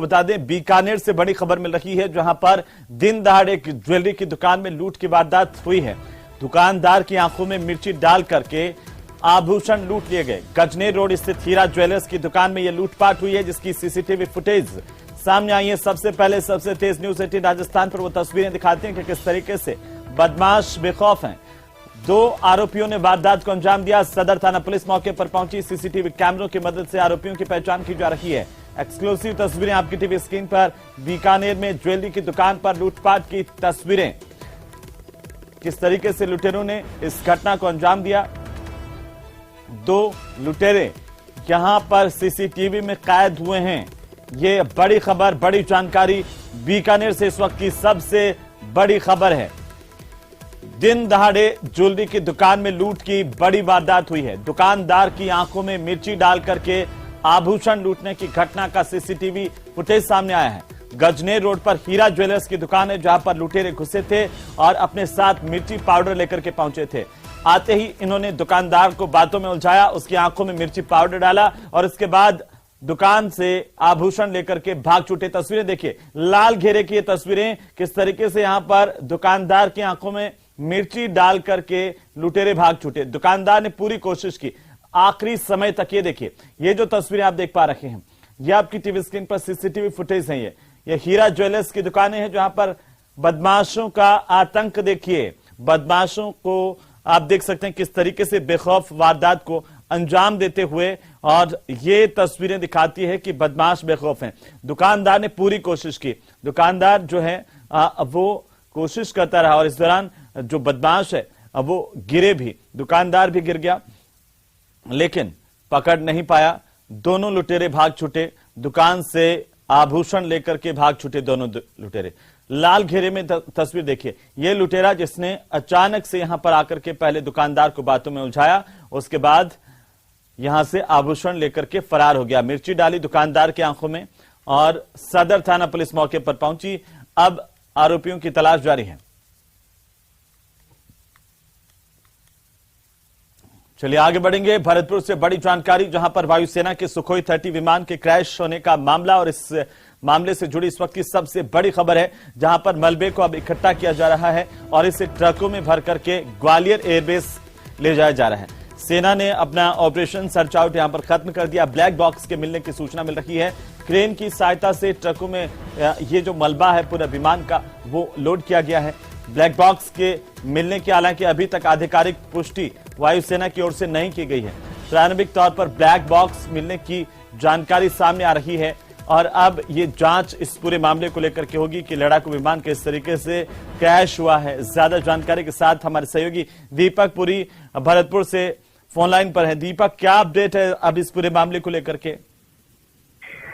बता दें, बीकानेर से बड़ी खबर मिल रही है, जहां पर दिन दहाड़े एक ज्वेलरी की दुकान में लूट की वारदात हुई है। दुकानदार की आंखों में मिर्ची डाल करके आभूषण लूट लिए गए। गजनेर रोड स्थित हीरा ज्वेलर्स की दुकान में यह लूटपाट हुई है, जिसकी सीसीटीवी फुटेज सामने आई है। सबसे पहले सबसे तेज न्यूज 18 राजस्थान पर वो तस्वीरें दिखाते हैं कि किस तरीके से बदमाश बेखौफ हैं। 2 आरोपियों ने वारदात को अंजाम दिया। सदर थाना पुलिस मौके पर पहुंची। सीसीटीवी कैमरों की मदद से आरोपियों की पहचान की जा रही है। एक्सक्लूसिव तस्वीरें आपकी टीवी स्क्रीन पर। बीकानेर में ज्वेलरी की दुकान पर लूटपाट की तस्वीरें, किस तरीके से लुटेरों ने इस घटना को अंजाम दिया। 2 लुटेरे यहां पर सीसीटीवी में कैद हुए हैं। ये बड़ी खबर, बड़ी जानकारी बीकानेर से इस वक्त की सबसे बड़ी खबर है। दिन दहाड़े ज्वेलरी की दुकान में लूट की बड़ी वारदात हुई है। दुकानदार की आंखों में मिर्ची डाल करके आभूषण लूटने की घटना का सीसीटीवी फुटेज सामने आया है। गजनेर रोड पर हीरा ज्वेलर्स की दुकान है, जहां पर लुटेरे घुसे थे और अपने साथ मिर्ची पाउडर लेकर के पहुंचे थे। आते ही इन्होंने दुकानदार को बातों में उलझाया, उसकी आंखों में मिर्ची पाउडर डाला और इसके बाद दुकान से आभूषण लेकर के भाग छूटे। तस्वीरें देखिए, लाल घेरे की ये तस्वीरें, किस तरीके से यहां पर दुकानदार की आंखों में मिर्ची डाल करके लुटेरे भाग छूटे। दुकानदार ने पूरी कोशिश की आखिरी समय तक। ये देखिए, ये जो तस्वीरें आप देख पा रहे हैं, ये आपकी टीवी स्क्रीन पर सीसीटीवी फुटेज है। ये हीरा ज्वेलर्स की दुकानें हैं, जहां पर बदमाशों का आतंक देखिए। बदमाशों को आप देख सकते हैं किस तरीके से बेखौफ वारदात को अंजाम देते हुए, और ये तस्वीरें दिखाती है कि बदमाश बेखौफ हैं। दुकानदार ने पूरी कोशिश की। दुकानदार जो है वो कोशिश करता रहा और इस दौरान जो बदमाश है वो गिरे भी, दुकानदार भी गिर गया, लेकिन पकड़ नहीं पाया। दोनों लुटेरे भाग छूटे। दुकान से आभूषण लेकर के भाग छूटे दोनों लुटेरे। लाल घेरे में तस्वीर देखिए, यह लुटेरा जिसने अचानक से यहां पर आकर के पहले दुकानदार को बातों में उलझाया, उसके बाद यहां से आभूषण लेकर के फरार हो गया। मिर्ची डाली दुकानदार की आंखों में और सदर थाना पुलिस मौके पर पहुंची। अब आरोपियों की तलाश जारी है। चलिए आगे बढ़ेंगे। भरतपुर से बड़ी जानकारी, जहां पर वायुसेना के सुखोई 30 विमान के क्रैश होने का मामला, और इस मामले से जुड़ी इस वक्त की सबसे बड़ी खबर है, जहां पर मलबे को अब इकट्ठा किया जा रहा है और इसे ट्रकों में भर करके ग्वालियर एयरबेस ले जाया जा रहा है। सेना ने अपना ऑपरेशन सर्च आउट यहां पर खत्म कर दिया। ब्लैक बॉक्स के मिलने की सूचना मिल रही है। क्रेन की सहायता से ट्रकों में ये जो मलबा है पूरा विमान का, वो लोड किया गया है। ब्लैक बॉक्स के मिलने की हालांकि अभी तक आधिकारिक पुष्टि वायुसेना की ओर से नहीं की गई है। प्रारंभिक तौर पर ब्लैक बॉक्स मिलने की जानकारी सामने आ रही है और अब ये जांच इस पूरे मामले को लेकर के होगी कि लड़ाकू विमान किस तरीके से क्रैश हुआ है। ज्यादा जानकारी के साथ हमारे सहयोगी दीपक पुरी भरतपुर से फोन लाइन पर है। दीपक, क्या अपडेट है अब इस पूरे मामले को लेकर के?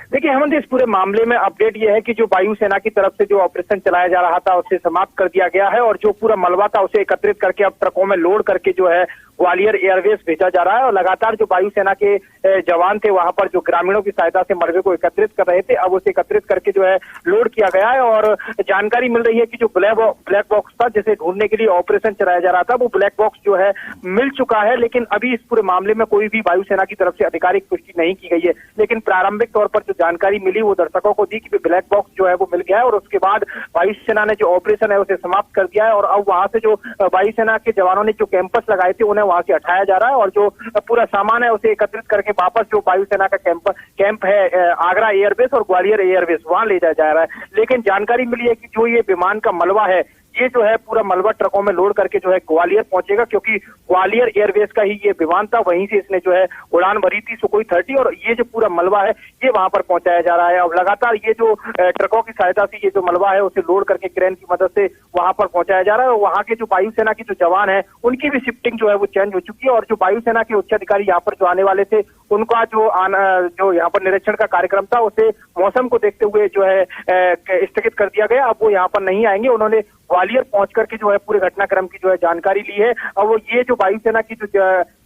देखिए हेमंत, इस पूरे मामले में अपडेट यह है कि जो वायुसेना की तरफ से जो ऑपरेशन चलाया जा रहा था उसे समाप्त कर दिया गया है और जो पूरा मलबा था उसे एकत्रित करके अब ट्रकों में लोड करके जो है ग्वालियर एयरवेज भेजा जा रहा है। और लगातार जो वायुसेना के जवान थे वहां पर जो ग्रामीणों की सहायता से मलबे को एकत्रित कर रहे थे, अब उसे एकत्रित करके जो है लोड किया गया है। और जानकारी मिल रही है कि जो ब्लैक बॉक्स था जिसे ढूंढने के लिए ऑपरेशन चलाया जा रहा था, वो ब्लैक बॉक्स जो है मिल चुका है। लेकिन अभी इस पूरे मामले में कोई भी वायुसेना की तरफ से आधिकारिक पुष्टि नहीं की गई है। लेकिन प्रारंभिक तौर पर जो जानकारी मिली वो दर्शकों को दी कि ब्लैक बॉक्स जो है वो मिल गया है और उसके बाद वायुसेना ने जो ऑपरेशन है उसे समाप्त कर दिया है। और अब वहां से जो वायुसेना के जवानों ने जो कैंपस लगाए थे उन्हें वहां से हटाया जा रहा है और जो पूरा सामान है उसे एकत्रित करके वापस जो वायुसेना का कैंप है आगरा एयरबेस और ग्वालियर एयरबेस वहां ले जाया जा रहा है। लेकिन जानकारी मिली है कि जो ये विमान का मलबा है ये जो है पूरा मलबा ट्रकों में लोड करके जो है ग्वालियर पहुंचेगा, क्योंकि ग्वालियर एयरबेस का ही ये विमान था, वहीं से इसने जो है उड़ान भरी थी सुखोई 30 और ये जो पूरा मलबा है ये वहां पर पहुंचाया जा रहा है। अब लगातार ये जो ट्रकों की सहायता से ये जो मलबा है उसे लोड करके क्रेन की मदद से वहां पर पहुंचाया जा रहा है। और वहां के जो वायुसेना के जो जवान है उनकी भी शिफ्टिंग जो है वो चेंज हो चुकी है और जो वायुसेना के उच्च अधिकारी यहाँ पर जो आने वाले थे उनका जो यहाँ पर निरीक्षण का कार्यक्रम था उसे मौसम को देखते हुए जो है स्थगित कर दिया गया। अब वो यहाँ पर नहीं आएंगे। उन्होंने ग्वालियर पहुंच करके जो है पूरे घटनाक्रम की जो है जानकारी ली है। और वो ये जो वायुसेना की जो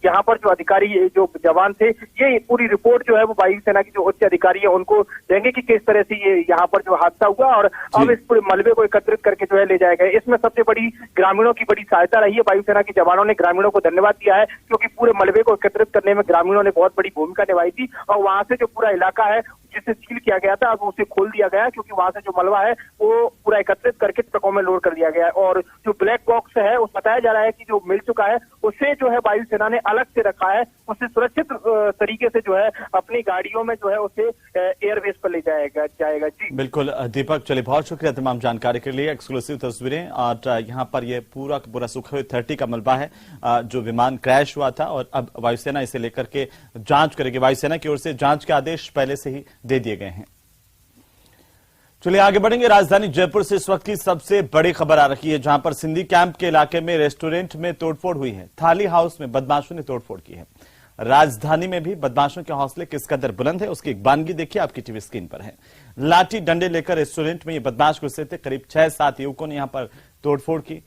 यहाँ पर जो अधिकारी जो जवान थे, ये पूरी रिपोर्ट जो है वो वायुसेना की जो उच्च अधिकारी है उनको देंगे कि किस तरह से ये यहाँ पर जो हादसा हुआ, और अब इस पूरे मलबे को एकत्रित करके जो है ले जाया गया। इसमें सबसे बड़ी ग्रामीणों की बड़ी सहायता रही है। वायुसेना के जवानों ने ग्रामीणों को धन्यवाद दिया है, क्योंकि पूरे मलबे को एकत्रित करने में ग्रामीणों ने बहुत बड़ी भूमिका निभाई थी। और वहां से जो पूरा इलाका है जिसे सील किया गया था, अब उसे खोल दिया गया, क्योंकि वहां से जो मलबा है वो पूरा एकत्रित करके ट्रकों में लोड कर दिया गया है। और जो ब्लैक बॉक्स है उस बताया जा रहा है कि जो मिल चुका है उसे जो है वायुसेना ने अलग से रखा है, उसे सुरक्षित तरीके से जो है अपनी गाड़ियों में जो है उसे एयरबेस पर ले जाएगा। जी बिल्कुल दीपक, चलिए बहुत शुक्रिया तमाम जानकारी के लिए। एक्सक्लूसिव तस्वीरें, और यहाँ पर ये पूरा सुखोई 30 का मलबा है जो विमान क्रैश हुआ था, और अब वायुसेना इसे लेकर के जांच करेगी। वायुसेना की ओर से जांच के आदेश पहले से ही दे दिए गए हैं। चलिए आगे बढ़ेंगे। राजधानी जयपुर से इस वक्त की सबसे बड़ी खबर आ रही है, जहां पर सिंधी कैंप के इलाके में रेस्टोरेंट में तोड़फोड़ हुई है। थाली हाउस में बदमाशों ने तोड़फोड़ की है। राजधानी में भी बदमाशों के हौसले किस कदर बुलंद है, उसकी एक बानगी देखिए, आपकी टीवी स्क्रीन पर है। लाठी डंडे लेकर रेस्टोरेंट में ये बदमाश घुसे थे। करीब 6-7 युवकों ने यहां पर तोड़फोड़ की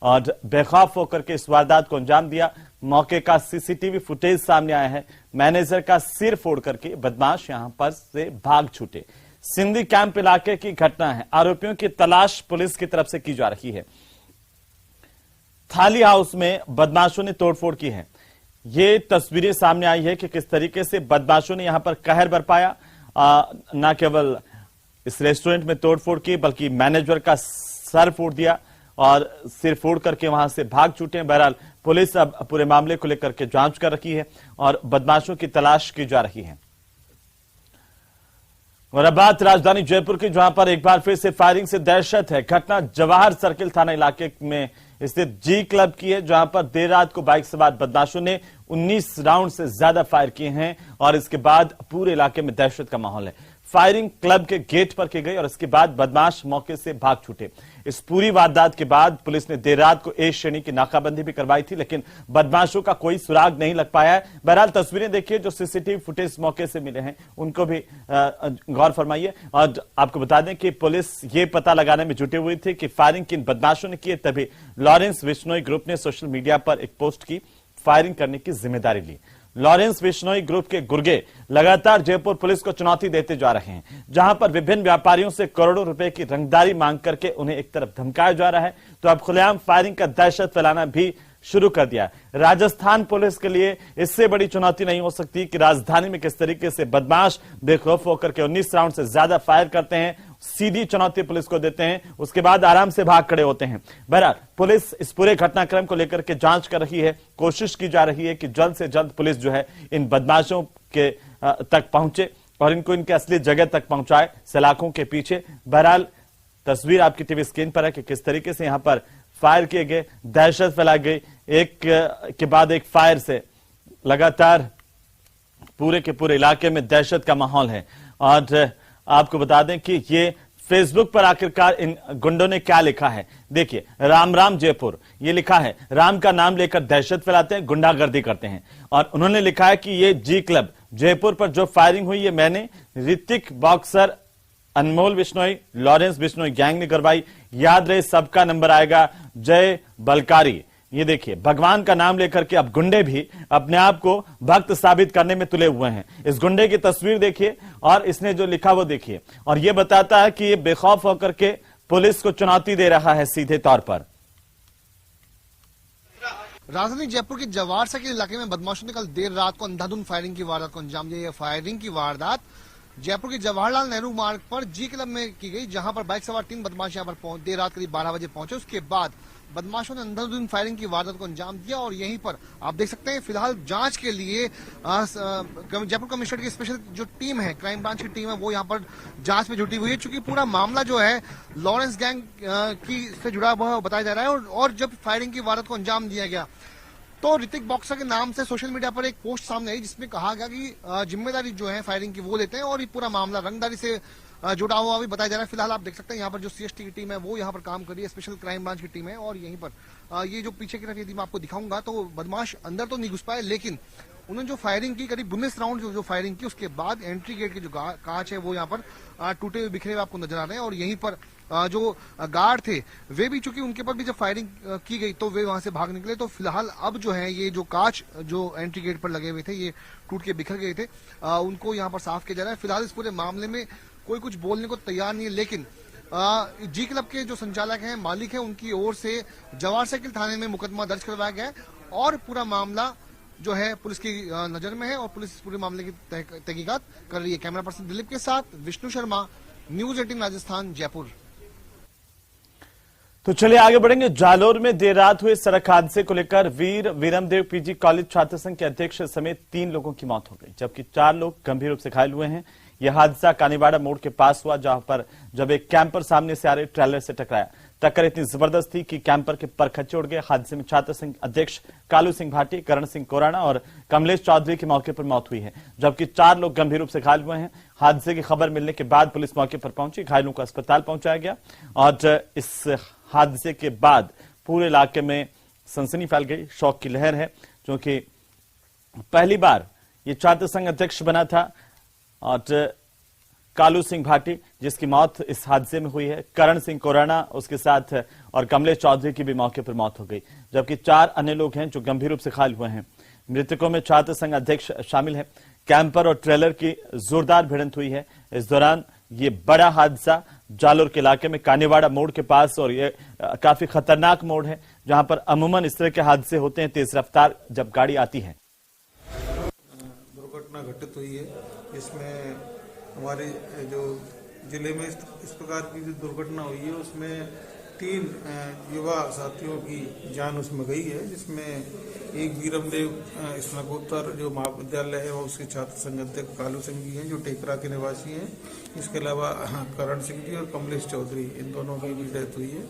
और बेखौफ होकर के इस वारदात को अंजाम दिया। मौके का सीसीटीवी फुटेज सामने आया है। मैनेजर का सिर फोड़ करके बदमाश यहां पर से भाग छूटे। सिंधी कैंप इलाके की घटना है। आरोपियों की तलाश पुलिस की तरफ से की जा रही है। थाली हाउस में बदमाशों ने तोड़फोड़ की है। ये तस्वीरें सामने आई है कि किस तरीके से बदमाशों ने यहां पर कहर बरपाया। न केवल इस रेस्टोरेंट में तोड़फोड़ की, बल्कि मैनेजर का सर फोड़ दिया और सिर फोड़ करके वहां से भाग छूटे। बहरहाल पुलिस अब पूरे मामले को लेकर के जांच कर रही है और बदमाशों की तलाश की जा रही है। और अब बात राजधानी जयपुर की, जहां पर एक बार फिर से फायरिंग से दहशत है। घटना जवाहर सर्किल थाना इलाके में स्थित जी क्लब की है, जहां पर देर रात को बाइक सवार बदमाशों ने 19 राउंड से ज्यादा फायर किए हैं और इसके बाद पूरे इलाके में दहशत का माहौल है। फायरिंग क्लब के गेट पर की गई और इसके बाद बदमाश मौके से भाग छूटे। इस पूरी वारदात के बाद पुलिस ने देर रात को ए श्रेणी की नाकाबंदी भी करवाई थी, लेकिन बदमाशों का कोई सुराग नहीं लग पाया है। बहरहाल तस्वीरें देखिए, जो सीसीटीवी फुटेज मौके से मिले हैं उनको भी गौर फरमाइए। और आपको बता दें कि पुलिस ये पता लगाने में जुटी हुई थी कि फायरिंग किन बदमाशों ने की है, तभी लॉरेंस बिश्नोई ग्रुप ने सोशल मीडिया पर एक पोस्ट की, फायरिंग करने की जिम्मेदारी ली। लॉरेंस बिश्नोई ग्रुप के गुर्गे लगातार जयपुर पुलिस को चुनौती देते जा रहे हैं, जहां पर विभिन्न व्यापारियों से करोड़ों रुपए की रंगदारी मांग करके उन्हें एक तरफ धमकाया जा रहा है, तो अब खुलेआम फायरिंग का दहशत फैलाना भी शुरू कर दिया। राजस्थान पुलिस के लिए इससे बड़ी चुनौती नहीं हो सकती कि राजधानी में किस तरीके से बदमाश बेखौफ होकर के 19 राउंड से ज्यादा फायर करते हैं। सीधी चुनौती पुलिस को देते हैं, उसके बाद आराम से भाग खड़े होते हैं। बहरहाल पुलिस इस पूरे घटनाक्रम को लेकर के जांच कर रही है। कोशिश की जा रही है कि जल्द से जल्द पुलिस जो है इन बदमाशों के तक पहुंचे और इनको इनके असली जगह तक पहुंचाए, सलाखों के पीछे। बहरहाल तस्वीर आपकी टीवी स्क्रीन पर है कि किस तरीके से यहां पर फायर किए गए, दहशत फैलाई गई। एक के बाद एक फायर से लगातार पूरे के पूरे इलाके में दहशत का माहौल है। और आपको बता दें कि ये फेसबुक पर आखिरकार इन गुंडों ने क्या लिखा है, देखिए, राम राम जयपुर, ये लिखा है। राम का नाम लेकर दहशत फैलाते हैं, गुंडागर्दी करते हैं। और उन्होंने लिखा है कि ये जी क्लब जयपुर पर जो फायरिंग हुई, ये मैंने, ऋतिक, बॉक्सर, अनमोल बिश्नोई, लॉरेंस बिश्नोई गैंग ने करवाई। याद रहे सबका नंबर आएगा, जय बलकारी। ये देखिए, भगवान का नाम लेकर के अब गुंडे भी अपने आप को भक्त साबित करने में तुले हुए हैं। इस गुंडे की तस्वीर देखिए और इसने जो लिखा वो देखिए, और ये बताता है कि ये बेखौफ होकर के पुलिस को चुनौती दे रहा है सीधे तौर पर। राजधानी जयपुर के जवाहर सर्किल इलाके में बदमाशों ने कल देर रात को अंधाधुंध फायरिंग की वारदात को अंजाम दिया। फायरिंग की वारदात जयपुर के जवाहरलाल नेहरू मार्ग पर जी क्लब में की गई, जहां पर बाइक सवार 3 बदमाश यहां पर देर रात करीब 12 बजे पहुंचे। उसके बाद बदमाशों ने अंधाधुंध फायरिंग की वारदात को अंजाम दिया और यहीं पर आप देख सकते हैं फिलहाल जांच के लिए जयपुर कमिश्नर की स्पेशल जो टीम है, क्राइम ब्रांच की टीम है, वो यहां पर जांच में जुटी हुई है। चूंकि पूरा मामला जो है लॉरेंस गैंग की से जुड़ा हुआ बताया जा रहा है और जब फायरिंग की वारदात को अंजाम दिया गया तो ऋतिक बॉक्सर के नाम से सोशल मीडिया पर एक पोस्ट सामने आई, जिसमें कहा गया कि जिम्मेदारी जो है फायरिंग की वो लेते हैं और ये पूरा मामला रंगदारी से जुड़ा हुआ भी बताया जा रहा है। फिलहाल आप देख सकते हैं यहाँ पर जो सीएसटी की टीम है वो यहाँ पर काम कर रही है, स्पेशल क्राइम ब्रांच की टीम है। और यहीं पर ये जो पीछे की तरफ यदि मैं आपको दिखाऊंगा तो बदमाश अंदर तो नहीं घुस पाए, लेकिन उन्होंने जो फायरिंग की, करीब 19 राउंड जो फायरिंग की, उसके बाद एंट्री गेट के जो कांच है वो यहाँ पर टूटे हुए बिखरे हुए आपको नजर आ रहे हैं। और यहीं पर जो गार्ड थे वे भी, चूंकि उनके पर भी जब फायरिंग की गई तो वे वहां से भाग निकले। तो फिलहाल अब जो है ये जो कांच जो एंट्री गेट पर लगे हुए थे ये टूट के बिखर गए थे, उनको यहाँ पर साफ किया जा रहा है। फिलहाल इस पूरे मामले में कोई कुछ बोलने को तैयार नहीं है, लेकिन जी क्लब के जो संचालक हैं, मालिक हैं, उनकी ओर से जवाहर सर्किल थाने में मुकदमा दर्ज करवाया गया है और पूरा मामला जो है पुलिस की नजर में है और पुलिस इस पूरे मामले की तहकीकात कर रही है। कैमरा पर्सन दिलीप के साथ विष्णु शर्मा, न्यूज 18 राजस्थान, जयपुर। तो चलिए आगे बढ़ेंगे। जालोर में देर रात हुए सड़क हादसे को लेकर वीर विरमदेव पीजी कॉलेज छात्र संघ के अध्यक्ष समेत 3 लोगों की मौत हो गई, जबकि 4 लोग गंभीर रूप से घायल हुए हैं। यह हादसा कानीवाड़ा मोड़ के पास हुआ, जहां पर जब एक कैंपर सामने से आ रहे ट्रेलर से टकराया। टक्कर इतनी जबरदस्त थी कि कैंपर के परखच्चे उड़ गए। हादसे में छात्र संघ अध्यक्ष कालू सिंह भाटी, करण सिंह कोराना और कमलेश चौधरी की मौके पर मौत हुई है, जबकि 4 लोग गंभीर रूप से घायल हुए हैं। हादसे की खबर मिलने के बाद पुलिस मौके पर पहुंची, घायलों को अस्पताल पहुंचाया गया और इस हादसे के बाद पूरे इलाके में सनसनी फैल गई, शौक की लहर है, क्योंकि पहली बार ये छात्र संघ अध्यक्ष बना था और कालू सिंह भाटी जिसकी मौत इस हादसे में हुई है, करण सिंह कोराना उसके साथ और कमलेश चौधरी की भी मौके पर मौत हो गई, जबकि 4 अन्य लोग हैं जो गंभीर रूप से घायल हुए हैं। मृतकों में छात्र संघ अध्यक्ष शामिल है। कैंपर और ट्रेलर की जोरदार भिड़ंत हुई है। इस दौरान ये बड़ा हादसा जालोर के इलाके में कानीवाड़ा मोड़ के पास, और ये काफी खतरनाक मोड़ है जहां पर अमूमन इस तरह के हादसे होते हैं तेज रफ्तार जब गाड़ी आती है। दुर्घटना घटित हुई है। इसमें हमारे जो जिले में इस प्रकार की जो दुर्घटना हुई है उसमें 3 युवा साथियों की जान उसमें गई है, जिसमें एक वीरमदेव स्नातकोत्तर जो महाविद्यालय है वो उसके छात्र संघ अध्यक्ष कालू सिंह जी हैं जो टेकरा के निवासी हैं। इसके अलावा करण सिंह जी और कमलेश चौधरी, इन दोनों की भी डेथ हुई है।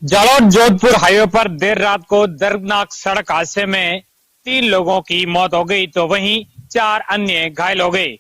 जालोर जोधपुर हाईवे पर देर रात को दर्दनाक सड़क हादसे में 3 लोगों की मौत हो गई, तो वहीं 4 अन्य घायल हो गए।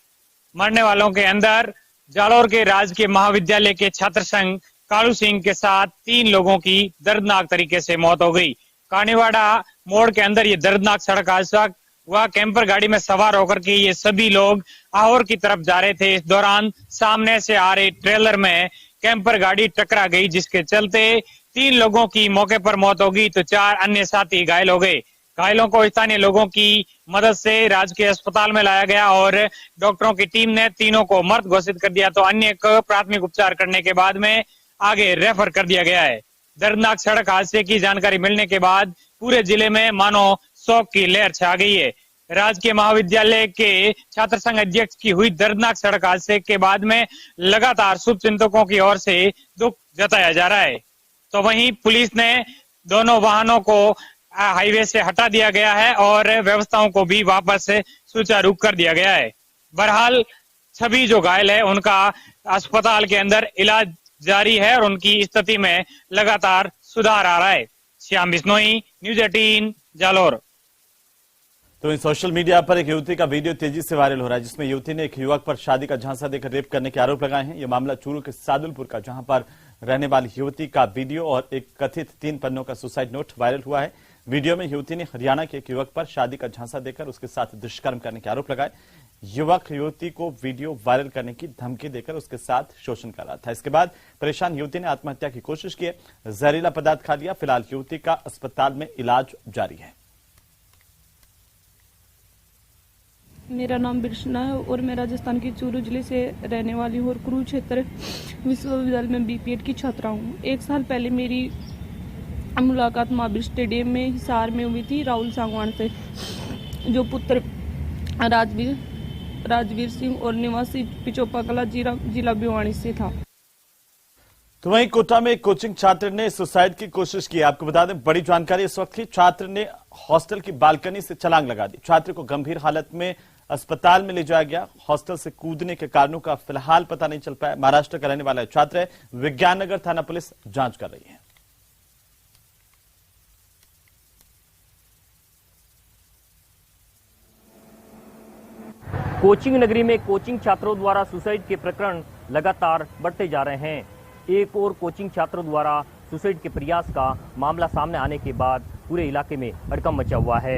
मरने वालों के अंदर जालोर के राजकीय महाविद्यालय के छात्र संघ कालू सिंह के साथ 3 लोगों की दर्दनाक तरीके से मौत हो गई। कानीवाड़ा मोड़ के अंदर ये दर्दनाक सड़क हादसा हुआ। कैंपर गाड़ी में सवार होकर के ये सभी लोग आहोर की तरफ जा रहे थे। इस दौरान सामने से आ रहे ट्रेलर में कैंपर गाड़ी टकरा गई, जिसके चलते 3 लोगों की मौके पर मौत हो गई, तो 4 अन्य साथी घायल हो गए। घायलों को स्थानीय लोगों की मदद से राजकीय अस्पताल में लाया गया और डॉक्टरों की टीम ने तीनों को मृत घोषित कर दिया, तो अन्य को प्राथमिक उपचार करने के बाद में आगे रेफर कर दिया गया है। दर्दनाक सड़क हादसे की जानकारी मिलने के बाद पूरे जिले में मानो शोक की लहर छा गई है। राजकीय महाविद्यालय के छात्र संघ अध्यक्ष की हुई दर्दनाक सड़क हादसे के बाद में लगातार शुभचिंतकों की ओर से दुख जताया जा रहा है। तो वहीं पुलिस ने दोनों वाहनों को हाईवे से हटा दिया गया है और व्यवस्थाओं को भी वापस सुचारू कर दिया गया है। बहरहाल सभी जो घायल है उनका अस्पताल के अंदर इलाज जारी है और उनकी स्थिति में लगातार सुधार आ रहा है। श्याम बिश्नोई, न्यूज 18 जालोर। तो सोशल मीडिया पर एक युवती का वीडियो तेजी से वायरल हो रहा है, जिसमें युवती ने एक युवक पर शादी का झांसा देकर रेप करने के आरोप लगाए हैं। यह मामला चूरू के सादुलपुर का, जहां पर रहने वाली युवती का वीडियो और एक कथित 3 पन्नों का सुसाइड नोट वायरल हुआ है। वीडियो में युवती ने हरियाणा के एक युवक पर शादी का झांसा देकर उसके साथ दुष्कर्म करने के आरोप लगाए। युवक युवती को वीडियो वायरल करने की धमकी देकर उसके साथ शोषण कर रहा था। इसके बाद परेशान युवती ने आत्महत्या की कोशिश की, जहरीला पदार्थ खा लिया। फिलहाल युवती का अस्पताल में इलाज जारी है। मेरा नाम बिरशना है और मैं राजस्थान के चूरू जिले से रहने वाली हूँ और कुरुक्षेत्र विश्वविद्यालय में बीपीएड की छात्रा हूँ। 1 साल पहले मेरी मुलाकात महावीर स्टेडियम में हिसार में हुई थी राहुल सांगवान से, जो पुत्र राजवीर सिंह और निवासी पिचोपा कला जिला भिवानी से था। तो वहीं कोटा में एक कोचिंग छात्र ने सुसाइड की कोशिश की। आपको बता दें, बड़ी जानकारी इस वक्त की। छात्र ने हॉस्टल की बालकनी से छलांग लगा दी। छात्र को गंभीर हालत में अस्पताल में ले जाया गया। हॉस्टल से कूदने के कारणों का फिलहाल पता नहीं चल पाया। महाराष्ट्र का रहने वाला छात्र है। विज्ञान नगर थाना पुलिस जांच कर रही है। कोचिंग नगरी में कोचिंग छात्रों द्वारा सुसाइड के प्रकरण लगातार बढ़ते जा रहे हैं। एक और कोचिंग छात्रों द्वारा सुसाइड के प्रयास का मामला सामने आने के बाद पूरे इलाके में हड़कंप मचा हुआ है।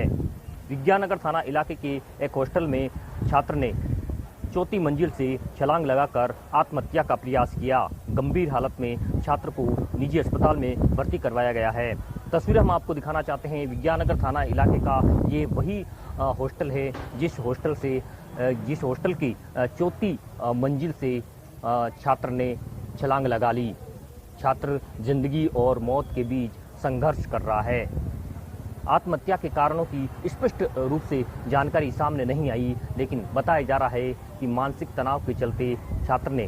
विज्ञाननगर थाना इलाके के एक हॉस्टल में छात्र ने चौथी मंजिल से छलांग लगाकर आत्महत्या का प्रयास किया। गंभीर हालत में छात्र को निजी अस्पताल में भर्ती करवाया गया है। तस्वीर हम आपको दिखाना चाहते हैं विज्ञाननगर थाना इलाके का। ये वही हॉस्टल है जिस हॉस्टल की चौथी मंजिल से छात्र ने छलांग लगा ली। छात्र जिंदगी और मौत के बीच संघर्ष कर रहा है। आत्महत्या के कारणों की स्पष्ट रूप से जानकारी सामने नहीं आई, लेकिन बताया जा रहा है कि मानसिक तनाव के चलते छात्र ने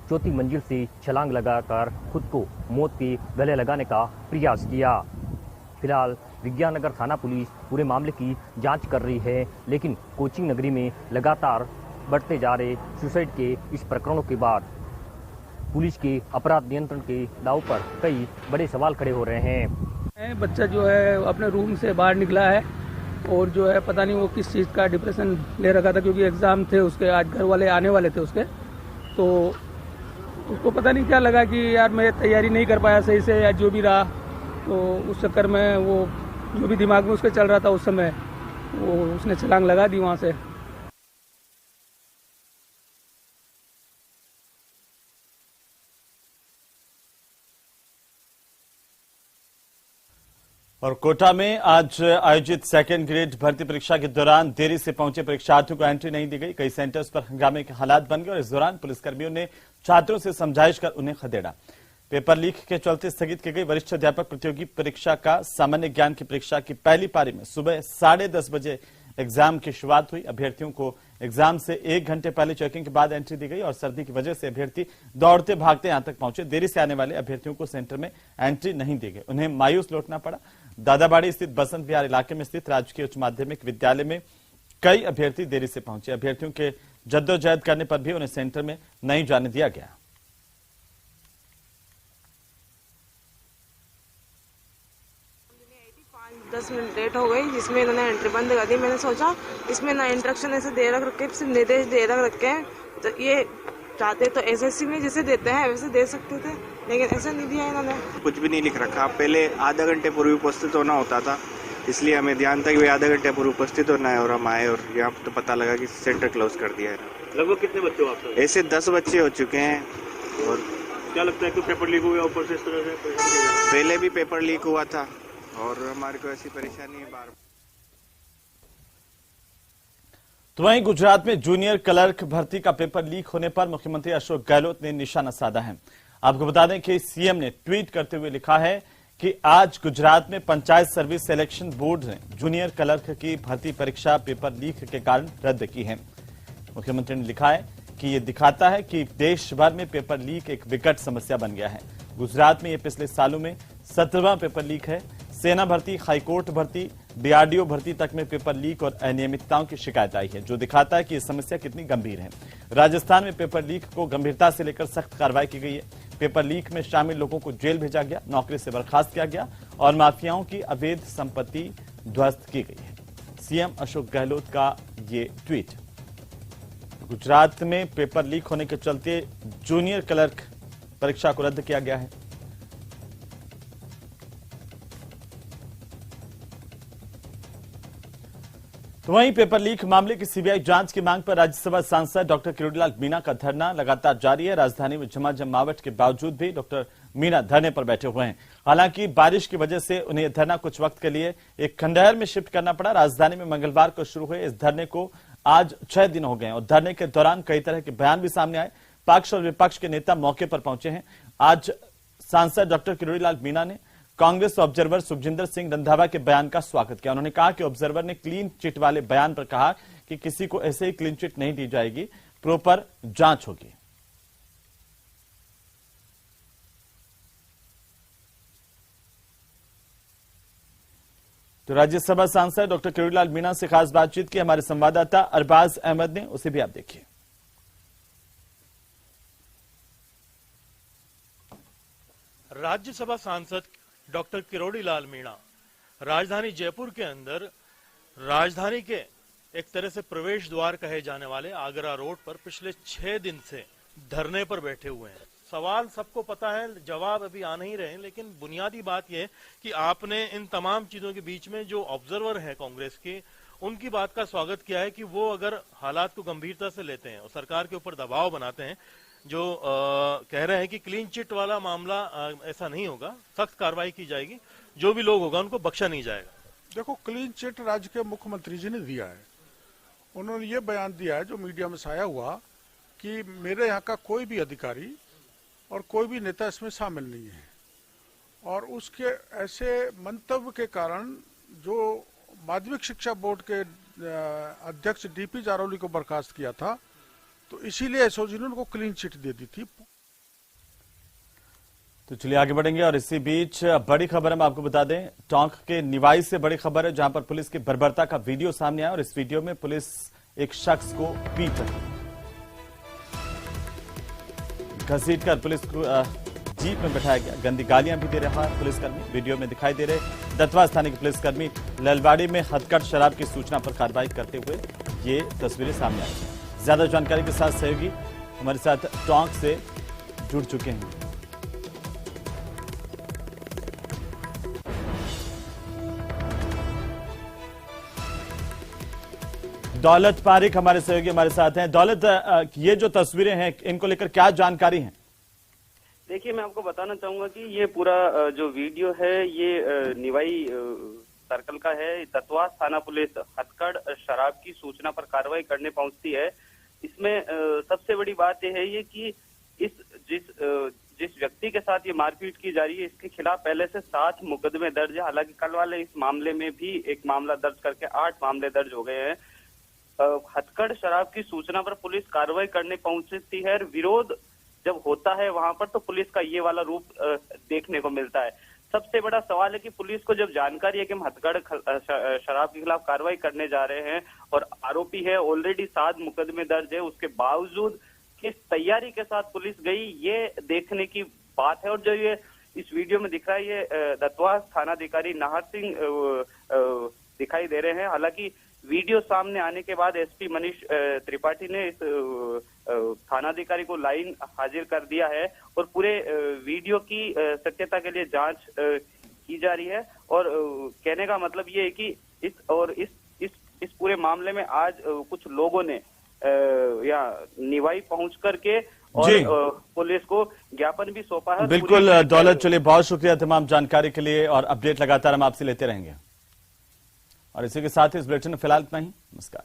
चौथी मंजिल से छलांग लगाकर खुद को मौत के गले लगाने का प्रयास किया। फिलहाल विज्ञाननगर थाना पुलिस पूरे मामले की जांच कर रही है, लेकिन कोचिंग नगरी में लगातार बढ़ते जा रहे सुसाइड के इस प्रकरणों के बाद पुलिस के अपराध नियंत्रण के दाव पर कई बड़े सवाल खड़े हो रहे हैं। बच्चा जो है अपने रूम से बाहर निकला है और जो है पता नहीं वो किस चीज़ का डिप्रेशन ले रखा था, क्योंकि एग्ज़ाम थे उसके, आज घर वाले आने वाले थे उसके, तो उसको पता नहीं क्या लगा कि यार मैं तैयारी नहीं कर पाया सही से या जो भी रहा, तो उस चक्कर में वो जो भी दिमाग में उसके चल रहा था उस समय वो उसने छलांग लगा दी वहाँ से। और कोटा में आज आयोजित सेकेंड ग्रेड भर्ती परीक्षा के दौरान देरी से पहुंचे परीक्षार्थियों को एंट्री नहीं दी गई। कई सेंटर्स पर हंगामे के हालात बन गए और इस दौरान पुलिसकर्मियों ने छात्रों से समझाइश कर उन्हें खदेड़ा। पेपर लीक के चलते स्थगित की गई वरिष्ठ अध्यापक प्रतियोगी परीक्षा का सामान्य ज्ञान की परीक्षा की पहली पारी में सुबह 10:30 बजे एग्जाम की शुरुआत हुई। अभ्यर्थियों को एग्जाम से 1 घंटे पहले चेकिंग के बाद एंट्री दी गई और सर्दी की वजह से अभ्यर्थी दौड़ते भागते यहां तक पहुंचे। देरी से आने वाले अभ्यर्थियों को सेंटर में एंट्री नहीं दी गई, उन्हें मायूस लौटना पड़ा। दादाबाड़ी स्थित बसंत विहार इलाके में स्थित राजकीय उच्च माध्यमिक विद्यालय में कई अभ्यर्थी देरी से पहुंचे। अभ्यर्थियों के जद्दोजहद करने पर भी उन्हें सेंटर में नहीं जाने दिया गया। दस मिनट लेट हो गई, जिसमें इन्होंने एंट्री बंद कर दी। मैंने सोचा इसमें ना इंस्ट्रक्शन ऐसे दे रखे, सिर्फ निर्देश दे रखे हैं, तो ये चाहते तो एसएससी में जैसे देते हैं वैसे दे सकते थे, लेकिन ऐसा नहीं दिया इन्होंने। कुछ भी नहीं लिख रखा। पहले आधा घंटे पूर्व उपस्थित होना होता था, इसलिए हमें ध्यान था कि वे आधा घंटे पूर्व उपस्थित होना है और हम आए और यहाँ तो पता लगा कि सेंटर क्लोज कर दिया है। लगभग कितने बच्चे हो आप? ऐसे 10 बच्चे हो चुके हैं। और क्या लगता है कि पेपर लीक हुआ ऊपर से इस तरह से? पहले भी पेपर लीक हुआ था और हमारे को ऐसी परेशानी है बार। तो वहीं गुजरात में जूनियर क्लर्क भर्ती का पेपर लीक होने पर मुख्यमंत्री अशोक गहलोत ने निशाना साधा है। आपको बता दें कि सीएम ने ट्वीट करते हुए लिखा है कि आज गुजरात में पंचायत सर्विस सिलेक्शन बोर्ड ने जूनियर क्लर्क की भर्ती परीक्षा पेपर लीक के कारण रद्द की है। मुख्यमंत्री ने लिखा है कि यह दिखाता है कि देश भर में पेपर लीक एक विकट समस्या बन गया है। गुजरात में यह पिछले सालों में 17वां पेपर लीक है। सेना भर्ती, हाईकोर्ट भर्ती, डीआरडीओ भर्ती तक में पेपर लीक और अनियमितताओं की शिकायत आई है, जो दिखाता है कि यह समस्या कितनी गंभीर है। राजस्थान में पेपर लीक को गंभीरता से लेकर सख्त कार्रवाई की गई है। पेपर लीक में शामिल लोगों को जेल भेजा गया, नौकरी से बर्खास्त किया गया और माफियाओं की अवैध संपत्ति ध्वस्त की गई है। सीएम अशोक गहलोत का ये ट्वीट। गुजरात में पेपर लीक होने के चलते जूनियर क्लर्क परीक्षा को रद्द किया गया है। तो वहीं पेपर लीक मामले की सीबीआई जांच की मांग पर राज्यसभा सांसद डॉक्टर किरोड़ीलाल मीणा का धरना लगातार जारी है। राजधानी में झमाझमाहट के बावजूद भी डॉक्टर मीणा धरने पर बैठे हुए हैं। हालांकि बारिश की वजह से उन्हें धरना कुछ वक्त के लिए एक खंडहर में शिफ्ट करना पड़ा। राजधानी में मंगलवार को शुरू हुए इस धरने को आज 6 दिन हो गए और धरने के दौरान कई तरह के बयान भी सामने आए। पक्ष और विपक्ष के नेता मौके पर पहुंचे हैं। आज सांसद डॉक्टर किरोड़ीलाल मीणा ने कांग्रेस ऑब्जर्वर सुखजिंदर सिंह रंधावा के बयान का स्वागत किया। उन्होंने कहा कि ऑब्जर्वर ने क्लीन चिट वाले बयान पर कहा कि किसी को ऐसे ही क्लीन चिट नहीं दी जाएगी, प्रॉपर जांच होगी। तो राज्यसभा सांसद डॉक्टर किरोड़ीलाल मीणा से खास बातचीत की हमारे संवाददाता अरबाज अहमद ने, उसे भी आप देखिए। राज्यसभा सांसद डॉक्टर किरोड़ीलाल मीणा राजधानी जयपुर के अंदर राजधानी के एक तरह से प्रवेश द्वार कहे जाने वाले आगरा रोड पर पिछले 6 दिन से धरने पर बैठे हुए हैं। सवाल सबको पता है, जवाब अभी आ नहीं रहे हैं, लेकिन बुनियादी बात यह है कि आपने इन तमाम चीजों के बीच में जो ऑब्जर्वर है कांग्रेस के, उनकी बात का स्वागत किया है कि वो अगर हालात को गंभीरता से लेते हैं और सरकार के ऊपर दबाव बनाते हैं, जो कह रहे हैं कि क्लीन चिट वाला मामला ऐसा नहीं होगा, सख्त कार्रवाई की जाएगी, जो भी लोग होगा उनको बख्शा नहीं जाएगा। देखो, क्लीन चिट राज्य के मुख्यमंत्री जी ने दिया है। उन्होंने ये बयान दिया है जो मीडिया में साया हुआ कि मेरे यहाँ का कोई भी अधिकारी और कोई भी नेता इसमें शामिल नहीं है, और उसके ऐसे मंतव्य के कारण जो माध्यमिक शिक्षा बोर्ड के अध्यक्ष डीपी जारौली को बर्खास्त किया था, तो इसीलिए एसओजी ने उनको क्लीन चिट दे दी थी। तो चलिए आगे बढ़ेंगे, और इसी बीच बड़ी खबर हम आपको बता दें, टोंक के निवाई से बड़ी खबर है, जहां पर पुलिस की बर्बरता का वीडियो सामने आया, और इस वीडियो में पुलिस एक शख्स को पीट रही है। घसीटकर पुलिस को जीप में बैठाया गया, गंदी गालियां भी दे रहा है पुलिसकर्मी, वीडियो में दिखाई दे रहे। दतवा स्थानीय के पुलिसकर्मी ललवाड़ी में हथकढ़ शराब की सूचना पर कार्रवाई करते हुए ये तस्वीरें सामने आई। ज्यादा जानकारी के साथ सहयोगी हमारे साथ टोंक से जुड़ चुके हैं। दौलत पारिक हमारे सहयोगी हमारे साथ हैं। दौलत, ये जो तस्वीरें हैं इनको लेकर क्या जानकारी है? देखिए, मैं आपको बताना चाहूंगा कि ये पूरा जो वीडियो है ये निवाई सर्कल का है। दतवा थाना पुलिस हथकढ़ शराब की सूचना पर कार्रवाई करने पहुंचती है। इसमें सबसे बड़ी बात यह है ये कि जिस व्यक्ति के साथ ये मारपीट की जा रही है, इसके खिलाफ पहले से 7 मुकदमे दर्ज है। हालांकि कल वाले इस मामले में भी एक मामला दर्ज करके 8 मामले दर्ज हो गए हैं। हथकढ़ शराब की सूचना पर पुलिस कार्रवाई करने पहुंचती है। विरोध जब होता है वहां पर तो पुलिस का ये वाला रूप देखने को मिलता है। सबसे बड़ा सवाल है कि पुलिस को जब जानकारी है कि हम हथकढ़ शराब के खिलाफ कार्रवाई करने जा रहे हैं और आरोपी है, ऑलरेडी 7 मुकदमे दर्ज है, उसके बावजूद किस तैयारी के साथ पुलिस गई, ये देखने की बात है। और जो ये इस वीडियो में दिख रहा है, ये दतवा थानाधिकारी नाहर सिंह दिखाई दे रहे हैं। हालांकि वीडियो सामने आने के बाद एसपी मनीष त्रिपाठी ने इस थानाधिकारी को लाइन हाजिर कर दिया है और पूरे वीडियो की सत्यता के लिए जांच की जा रही है। और कहने का मतलब ये है कि इस पूरे मामले में आज कुछ लोगों ने या निवाई पहुंच करके और पुलिस को ज्ञापन भी सौंपा है। बिल्कुल दौलत, चलिए बहुत शुक्रिया तमाम जानकारी के लिए, और अपडेट लगातार हम आपसे लेते रहेंगे। और इसी के साथ ही इस बुलेटिन में फिलहाल इतना ही। नमस्कार।